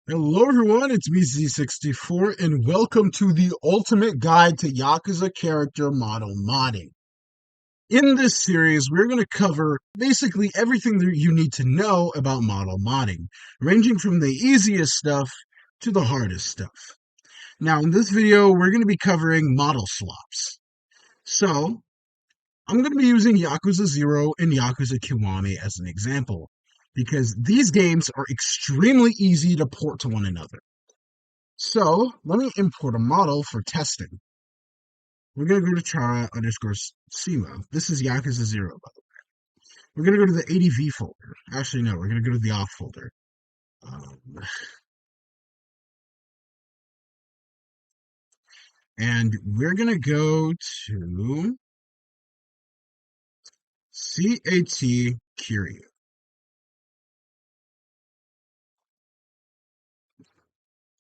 Hello everyone, it's me Z64 and welcome to the ultimate guide to Yakuza character model modding. In this series, we're going to cover basically everything that you need to know about model modding, ranging from the easiest stuff to the hardest stuff. Now in this video, we're going to be covering model swaps. So, I'm going to be using Yakuza 0 and Yakuza Kiwami as an example, because these games are extremely easy to port to one another. So let me import a model for testing. We're going to go to chara underscore sima. This is Yakuza 0, by the way. We're going to go to the ADV folder. Actually, no, we're going to go to the auth folder. And we're going to go to CAT Kiryu.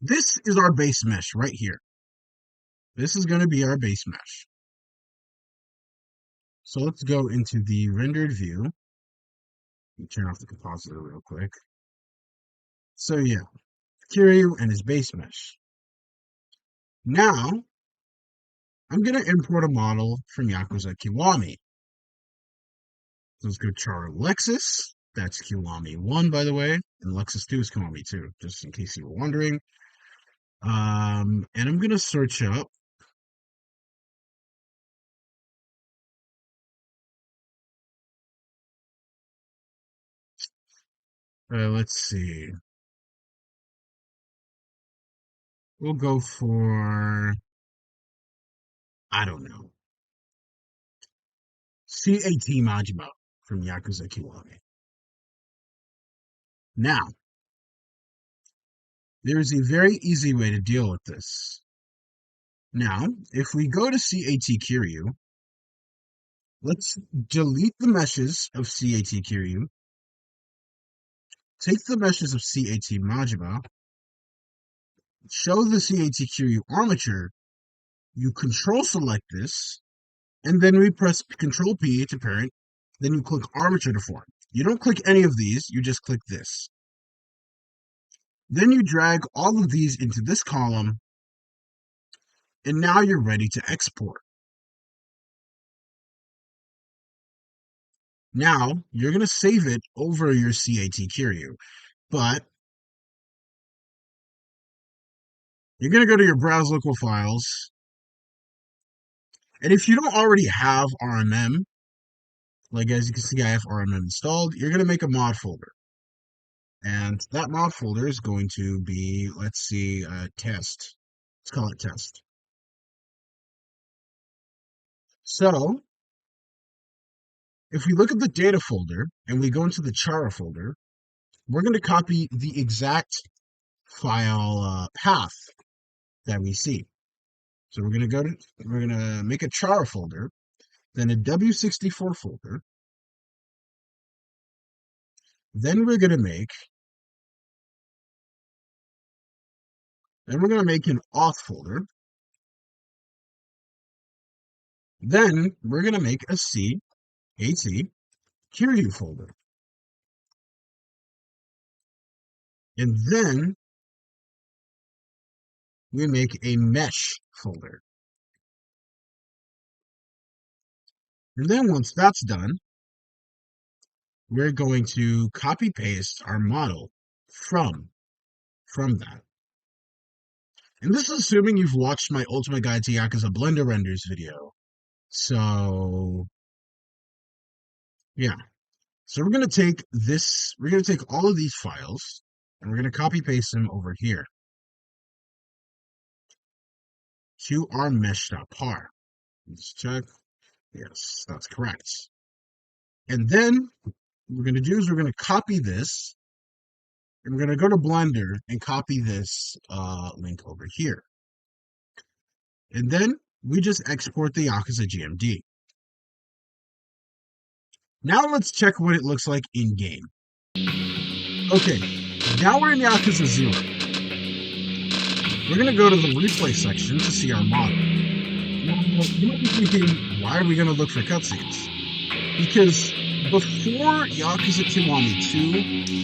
This is our base mesh right here. This is going to be our base mesh. So let's go into the rendered view. Let me turn off the compositor real quick. So yeah, Kiryu and his base mesh. Now, I'm going to import a model from Yakuza Kiwami. So let's go char Lexus. That's Kiwami 1, by the way. And Lexus 2 is Kiwami 2, just in case you were wondering. And I'm going to search up let's see. We'll go for, I don't know, CAT Majima from Yakuza Kiwami. Now, there's a very easy way to deal with this. Now, if we go to CAT Kiryu, let's delete the meshes of CAT Kiryu, take the meshes of CAT Majima, show the CAT Kiryu armature, you control select this, and then we press Control P to parent, then you click armature to form. You don't click any of these, you just click this. Then you drag all of these into this column, and now you're ready to export. Now, you're going to save it over your CAT Kiryu, but you're going to go to your Browse Local Files, and if you don't already have RMM, like as you can see I have RMM installed, you're going to make a mod folder. And that mod folder is going to be, let's see, test. Let's call it test. So, if we look at the data folder and we go into the chara folder, we're going to copy the exact file path that we see. So we're going to make a chara folder, then a W64 folder. Then we're going to make an auth folder. Then we're going to make a CAT Kiryu folder. And then we make a mesh folder. And then once that's done, we're going to copy paste our model from that. And this is assuming you've watched my Ultimate Guide to Yakuza Blender Renders video. So, yeah. So we're going to take this, we're going to take all of these files, and we're going to copy paste them over here to our mesh.par. Let's check. Yes, that's correct. And then what we're going to do is we're going to copy this, and we're going to go to Blender and copy this link over here. And then we just export the Yakuza GMD. Now let's check what it looks like in-game. Okay, now we're in Yakuza 0. We're going to go to the replay section to see our model. Now, you might be thinking, why are we going to look for cutscenes? Because Before Yakuza Kiwami 2,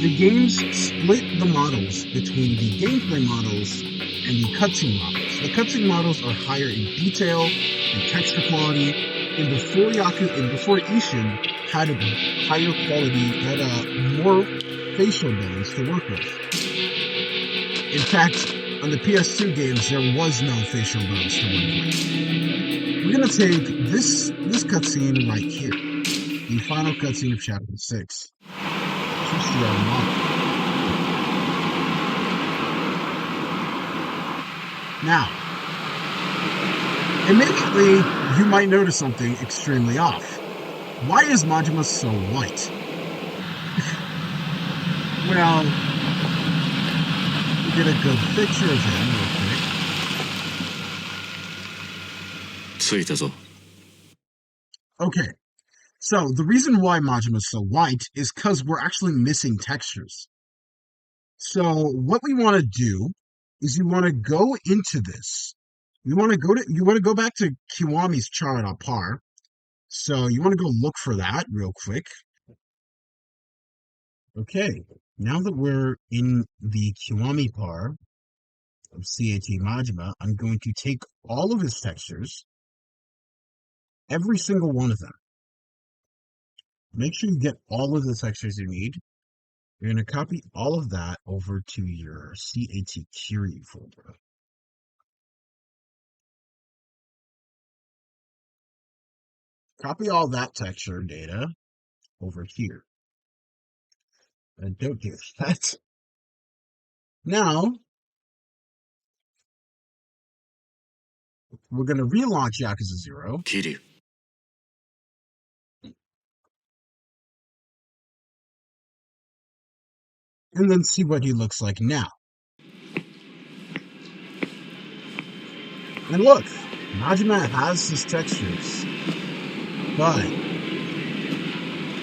the games split the models between the gameplay models and the cutscene models. The cutscene models are higher in detail and texture quality, and before Ishin had a higher quality, had more facial bones to work with. In fact, on the PS2 games, there was no facial bones to work with. We're gonna take this cutscene right here, the final cutscene of Chapter 6, to see our model. Now, immediately, you might notice something extremely off. Why is Majima so white? Well, we get a good picture of him real quick. 着いたぞ。 Okay, so the reason why Majima is so white is because we're actually missing textures. So what we want to do is you want to go into this. You want to go back to Kiwami's chart on par. So you want to go look for that real quick. Okay, now that we're in the Kiwami par of CAT Majima, I'm going to take all of his textures, every single one of them. Make sure you get all of the textures you need. You're going to copy all of that over to your CAT Kiryu folder. Copy all that texture data over here. And don't do that. Now, we're going to relaunch Yakuza 0. 桐生。 And then see what he looks like now. And look, Majima has his textures, but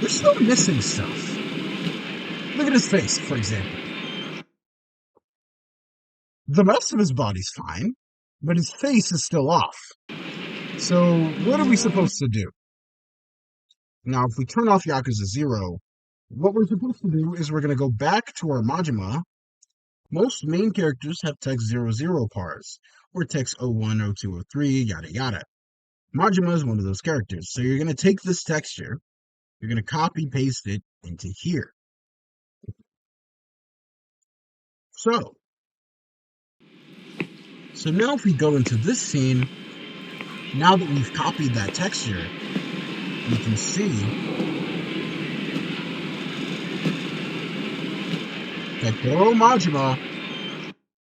we're still missing stuff. Look at his face, for example. The rest of his body's fine, but his face is still off. So what are we supposed to do? Now, if we turn off Yakuza 0, what we're supposed to do is we're going to go back to our Majima. Most main characters have text 00 pars, or text 01, 02, 03, yada yada. Majima is one of those characters. So you're going to take this texture, you're going to copy paste it into here. So now if we go into this scene, now that we've copied that texture, you can see that Goro Majima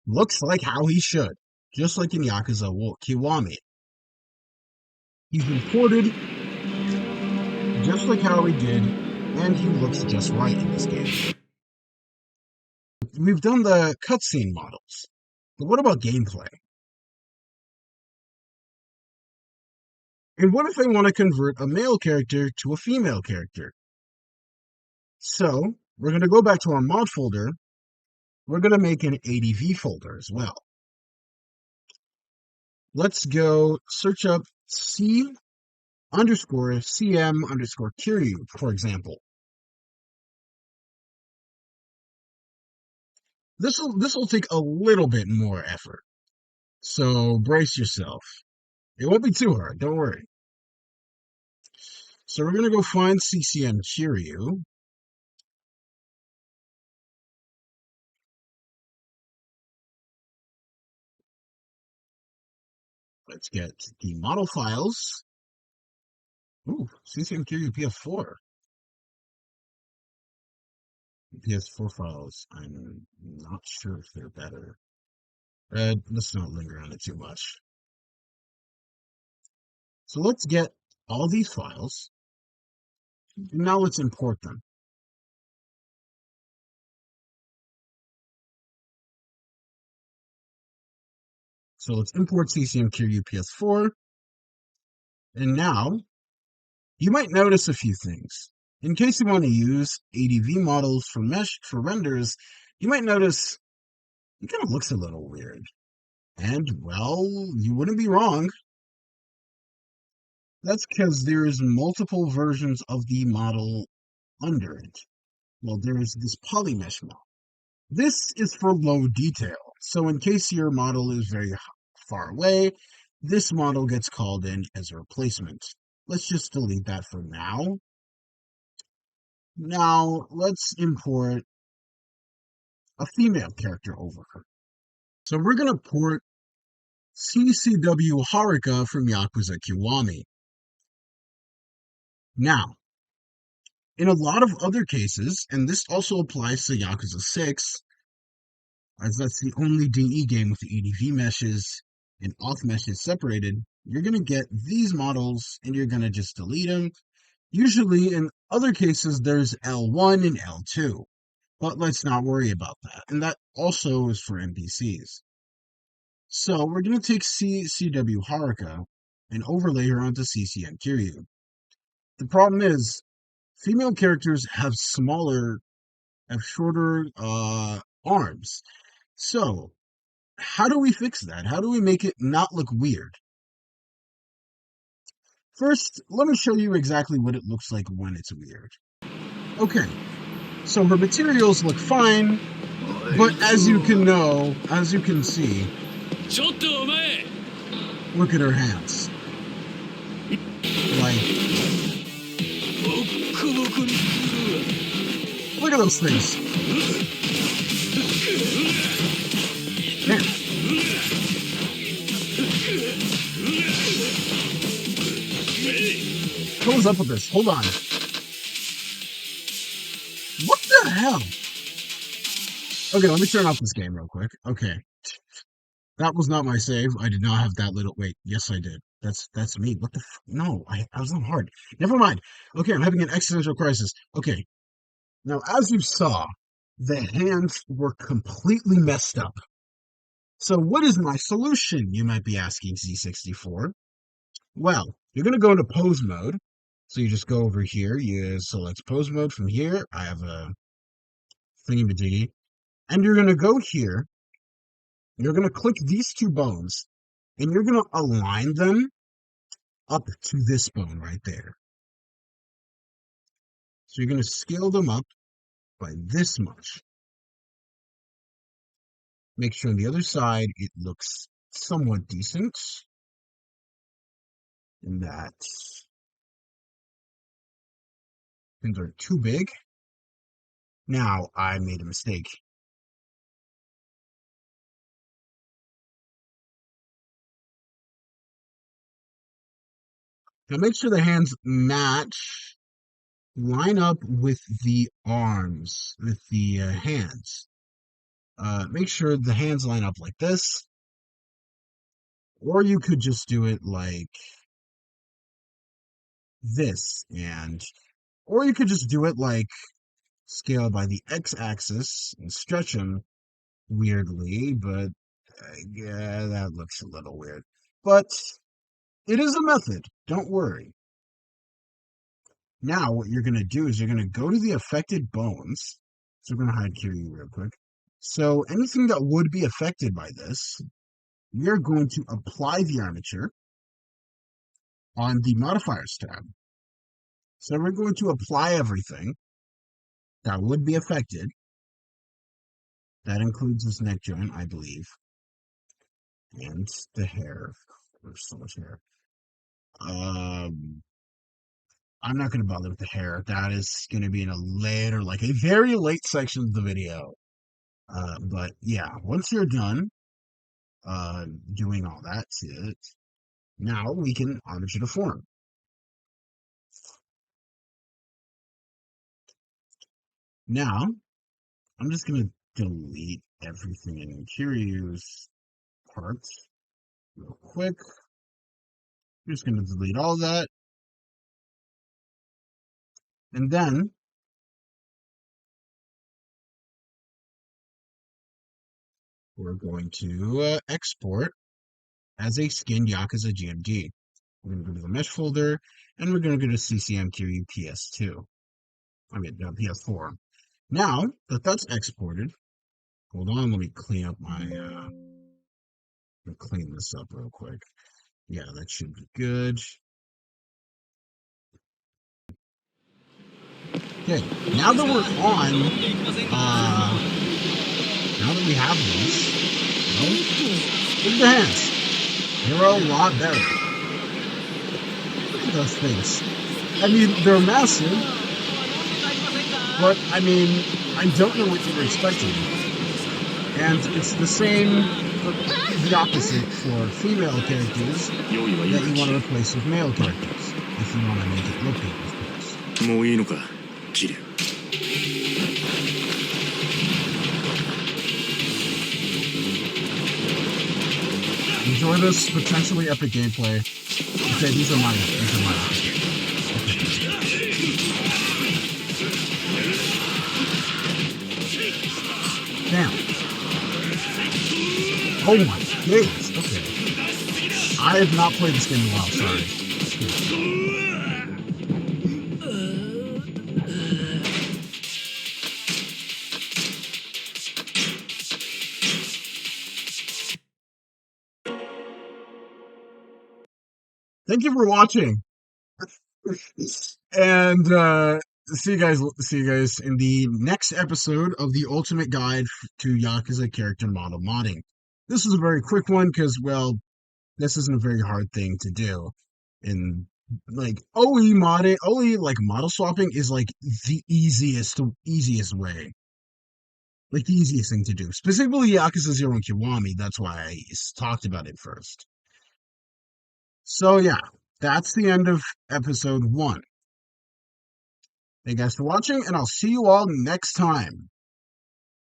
looks like how he should, just like in Yakuza Kiwami. He's imported just like how he did, and he looks just right in this game. We've done the cutscene models, but what about gameplay? And what if I want to convert a male character to a female character? So, we're going to go back to our mod folder. We're going to make an ADV folder as well. Let's go search up C_CM_Kiryu, for example. This will take a little bit more effort. So brace yourself. It won't be too hard, don't worry. So we're going to go find CCM Kiryu. Let's get the model files. Ooh, CCM Kiryu PS4. PS4 files. I'm not sure if they're better. Let's not linger on it too much. So let's get all these files. Now let's import them. So let's import CCM Kiryu PS4. And now, you might notice a few things. In case you want to use ADV models for renders, you might notice it kind of looks a little weird. And, well, you wouldn't be wrong. That's because there's multiple versions of the model under it? Well, there's this polymesh model. This is for low detail. So in case your model is very far away, this model gets called in as a replacement. Let's just delete that for now. Now let's import a female character over her. So we're going to port CCW Haruka from Yakuza Kiwami. Now, in a lot of other cases, and this also applies to Yakuza 6, as that's the only DE game with the ADV meshes and auth meshes separated, you're going to get these models and you're going to just delete them. Usually, in other cases, there's L1 and L2, but let's not worry about that. And that also is for NPCs. So we're going to take CCW Haruka and overlay her onto CCM Kiryu. The problem is, female characters have shorter arms. So, how do we fix that? How do we make it not look weird? First, let me show you exactly what it looks like when it's weird. Okay, so her materials look fine, but as you can see, look at her hands. Like, look at those things. Man. What was up with this? Hold on. What the hell? Okay, let me turn off this game real quick. Okay. That was not my save. I did not have that little... Wait, yes I did. That's me. What the No, I was on hard. Never mind. Okay, I'm having an existential crisis. Okay. Now, as you saw, the hands were completely messed up. So what is my solution, you might be asking, Z64? Well, you're going to go into pose mode. So you just go over here, you select pose mode from here. I have a thingy-majiggy. And you're going to go here. You're going to click these two bones. And you're going to align them up to this bone right there. So you're going to scale them up by this much. Make sure on the other side it looks somewhat decent. And that things are too big. Now I made a mistake. Now make sure the hands match, line up with the arms, with the hands. Make sure the hands line up like this. Or you could just do it like this, or you could just do it like scale by the x-axis and stretch them weirdly, but yeah, that looks a little weird. But it is a method, don't worry. Now what you're going to do is you're going to go to the affected bones. So we're going to hide Kiryu real quick. So anything that would be affected by this, we're going to apply the armature on the modifiers tab. So we're going to apply everything that would be affected. That includes this neck joint, I believe. And the hair. There's so much hair. I'm not going to bother with the hair. That is going to be in a later, like a very late section of the video. But yeah, once you're done doing all that to it, now we can armature the form. Now, I'm just going to delete everything in Kiryu's parts real quick. I'm just going to delete all that. And then we're going to export as a skinned Yakuza GMD. We're going to go to the mesh folder, and we're going to go to CCM Kiryu PS2. I mean, PS4. Now that that's exported, hold on, let me clean up my, let me clean this up real quick. Yeah, that should be good. Okay, now that we're on, now that we have these, well, look at the hands. They're a lot better. Look at those things. I mean, they're massive, but I mean, I don't know what you were expecting. And it's the same, the opposite for female characters 用意はいい that か you want to キリ replace with male characters, if you want to make it look good, of course. もういいのかキリ Enjoy this potentially epic gameplay. Okay, these are mine. These are mine. Damn. Oh my goodness. Okay. I have not played this game in a while, sorry. Thank you for watching. And see you guys in the next episode of the ultimate guide to Yakuza character model modding. This was a very quick one because, well, this isn't a very hard thing to do. In like OE modding, OE like model swapping is like the easiest way, like the easiest thing to do. Specifically, Yakuza Zero and Kiwami. That's why I talked about it first. So yeah, that's the end of episode 1. Thank you guys for watching, and I'll see you all next time.